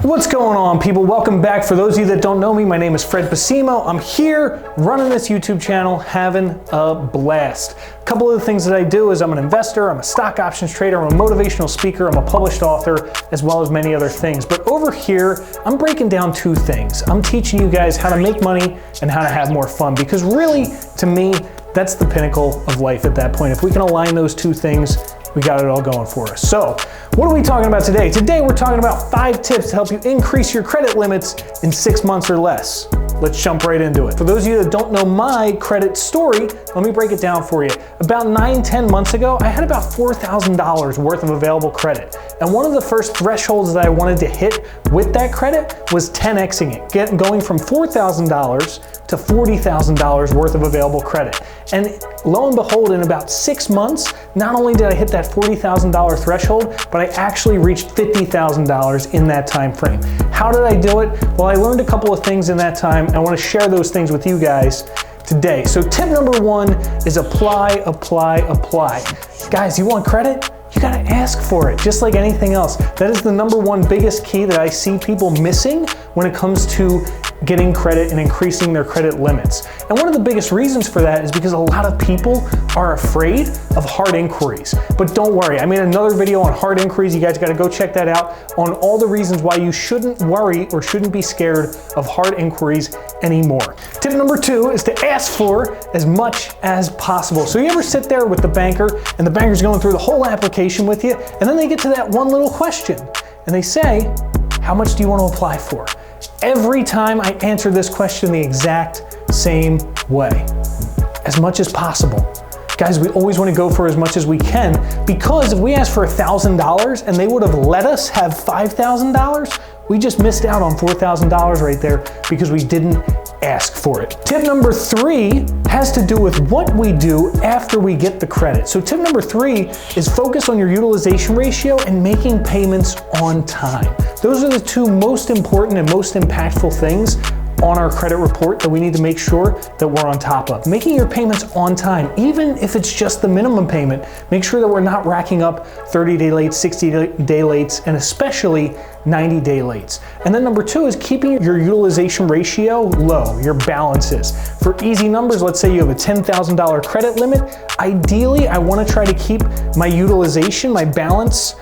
What's going on, people? Welcome back. For those of you that don't know me, my name is Fred Posimo. I'm here running this YouTube channel, having a blast. A couple of the things that I do is I'm an investor, I'm a stock options trader, I'm a motivational speaker, I'm a published author, as well as many other things. But over here, I'm breaking down two things. I'm teaching you guys how to make money and how to have more fun, because really, to me, that's the pinnacle of life at that point. If we can align those two things, we got it all going for us. So, what are we talking about today? Today we're talking about 5 tips to help you increase your credit limits in 6 months or less. Let's jump right into it. For those of you that don't know my credit story, let me break it down for you. About 9-10 months ago, I had about $4,000 worth of available credit. And one of the first thresholds that I wanted to hit with that credit was 10xing it, going from $4,000 to $40,000 worth of available credit. And lo and behold, in about 6 months, not only did I hit that $40,000 threshold, but I actually reached $50,000 in that time frame. How did I do it? Well, I learned a couple of things in that time. I want to share those things with you guys today. So tip number 1 is apply, apply, apply. Guys, you want credit? You gotta ask for it, just like anything else. That is the number 1 biggest key that I see people missing when it comes to getting credit and increasing their credit limits. And one of the biggest reasons for that is because a lot of people are afraid of hard inquiries. But don't worry, I made another video on hard inquiries. You guys gotta go check that out, on all the reasons why you shouldn't worry or shouldn't be scared of hard inquiries anymore. Tip number 2 is to ask for as much as possible. So you ever sit there with the banker and the banker's going through the whole application with you, and then they get to that one little question and they say, how much do you want to apply for? Every time I answer this question the exact same way, as much as possible. Guys, we always want to go for as much as we can, because if we ask for $1,000 and they would have let us have $5,000, we just missed out on $4,000 right there because we didn't ask for it. Tip number 3 has to do with what we do after we get the credit. So tip number 3 is focus on your utilization ratio and making payments on time. Those are the 2 most important and most impactful things on our credit report that we need to make sure that we're on top of. Making your payments on time, even if it's just the minimum payment, make sure that we're not racking up 30-day late, 60-day lates, and especially 90-day lates. And then number 2 is keeping your utilization ratio low, your balances. For easy numbers, let's say you have a $10,000 credit limit. Ideally, I want to try to keep my utilization, my balance,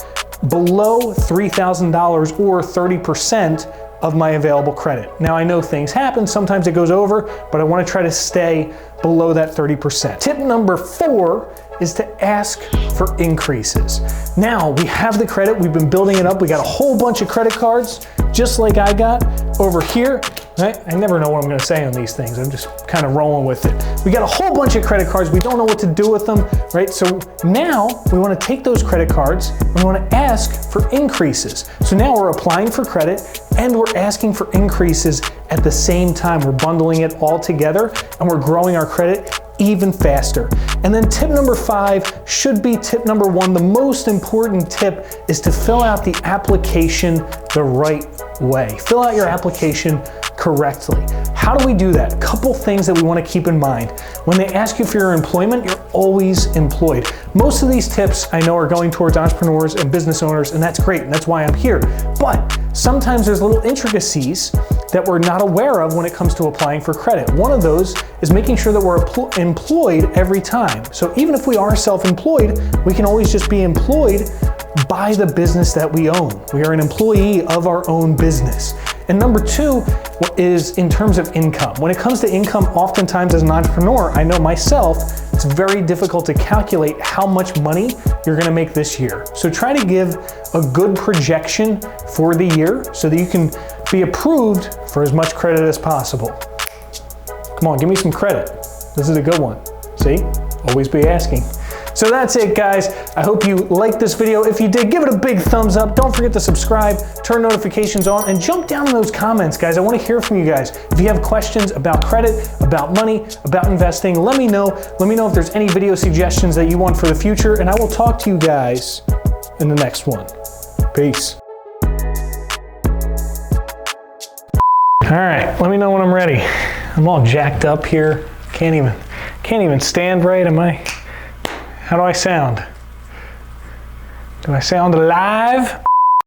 below $3,000 or 30% of my available credit. Now, I know things happen, sometimes it goes over, but I want to try to stay below that 30%. Tip number 4 is to ask for increases. Now, we have the credit, we've been building it up, we got a whole bunch of credit cards, just like I got over here. Right? I never know what I'm gonna say on these things. I'm just kind of rolling with it. We got a whole bunch of credit cards. We don't know what to do with them, right? So now we wanna take those credit cards and we wanna ask for increases. So now we're applying for credit and we're asking for increases at the same time. We're bundling it all together and we're growing our credit even faster. And then tip number 5 should be tip number 1. The most important tip is to fill out the application the right way. Fill out your application correctly. How do we do that? A couple things that we want to keep in mind. When they ask you for your employment, you're always employed. Most of these tips I know are going towards entrepreneurs and business owners, and that's great, and that's why I'm here. But sometimes there's little intricacies that we're not aware of when it comes to applying for credit. One of those is making sure that we're employed every time. So even if we are self-employed, we can always just be employed by the business that we own. We are an employee of our own business. And number 2 is in terms of income. When it comes to income, oftentimes as an entrepreneur, I know myself, it's very difficult to calculate how much money you're gonna make this year. So try to give a good projection for the year so that you can be approved for as much credit as possible. Come on, give me some credit. This is a good one. See, always be asking. So that's it, guys. I hope you liked this video. If you did, give it a big thumbs up. Don't forget to subscribe, turn notifications on, and jump down in those comments, guys. I want to hear from you guys. If you have questions about credit, about money, about investing, let me know. Let me know if there's any video suggestions that you want for the future, and I will talk to you guys in the next one. Peace. All right, let me know when I'm ready. I'm all jacked up here. Can't even stand right, am I? How do I sound? Do I sound alive?